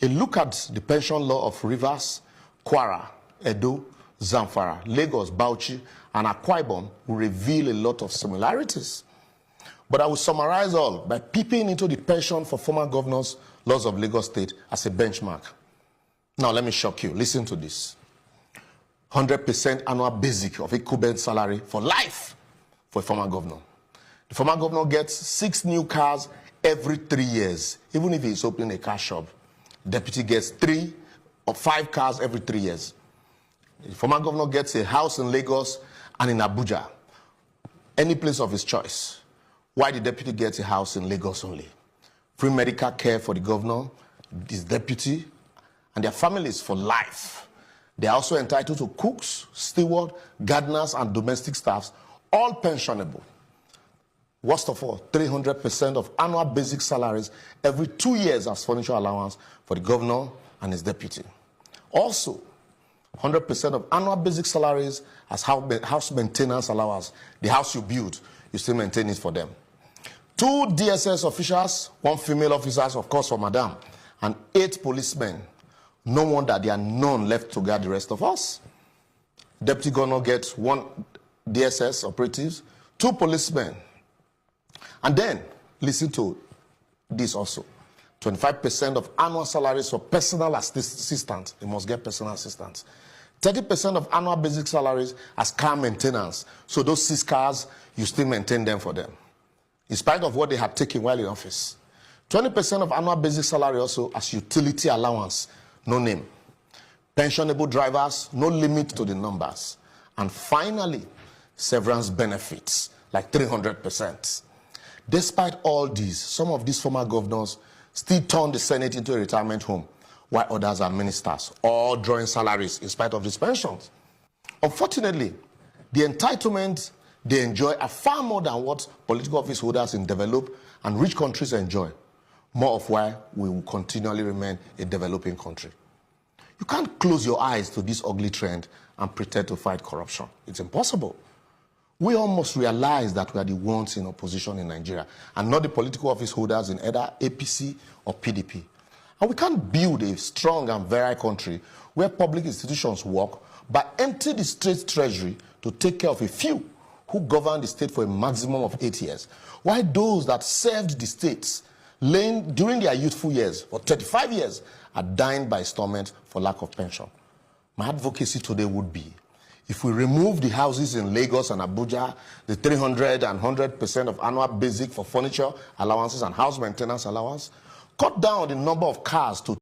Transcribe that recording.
A look at the pension law of Rivers, Kwara, Edo, Zamfara, Lagos, Bauchi, and Akwa Ibom will reveal a lot of similarities. But I will summarize all by peeping into the pension for former governors' laws of Lagos State as a benchmark. Now let me shock you. Listen to this. 100% annual basic of equivalent salary for life for a former governor. The former governor gets 6 new cars every 3 years, even if he's opening a car shop. The deputy gets 3 or 5 cars every 3 years. The former governor gets a house in Lagos and in Abuja, any place of his choice. Why the deputy gets a house in Lagos only? Free medical care for the governor, his deputy, and their families for life. They are also entitled to cooks, steward, gardeners, and domestic staffs, all pensionable. Worst of all, 300% of annual basic salaries every 2 years as furniture allowance for the governor and his deputy. Also, 100% of annual basic salaries as house maintenance allowance. The house you build, you still maintain it for them. 2 DSS officials, 1 female officer, of course, for Madam, and 8 policemen. No wonder there are none left to guard the rest of us. Deputy governor gets 1 DSS operatives, 2 policemen. And then, listen to this also. 25% of annual salaries for personal assistants. They must get personal assistants. 30% of annual basic salaries as car maintenance. So those 6 cars, you still maintain them for them, in spite of what they had taken while in office. 20% of annual basic salary also as utility allowance, no name. Pensionable drivers, no limit to the numbers. And finally, severance benefits, like 300%. Despite all these, some of these former governors still turn the Senate into a retirement home, while others are ministers, all drawing salaries in spite of these pensions. Unfortunately, the entitlements they enjoy are far more than what political office holders in developed and rich countries enjoy, more of why we will continually remain a developing country. You can't close your eyes to this ugly trend and pretend to fight corruption. It's impossible. We all must realize that we are the ones in opposition in Nigeria and not the political office holders in either APC or PDP. And we can't build a strong and virile country where public institutions work but empty the state treasury to take care of a few who govern the state for a maximum of 8 years, while those that served the states during their youthful years for 35 years are dying by installment for lack of pension. My advocacy today would be, if we remove the houses in Lagos and Abuja, the 300 and 100% of annual basic for furniture allowances and house maintenance allowance, cut down the number of cars to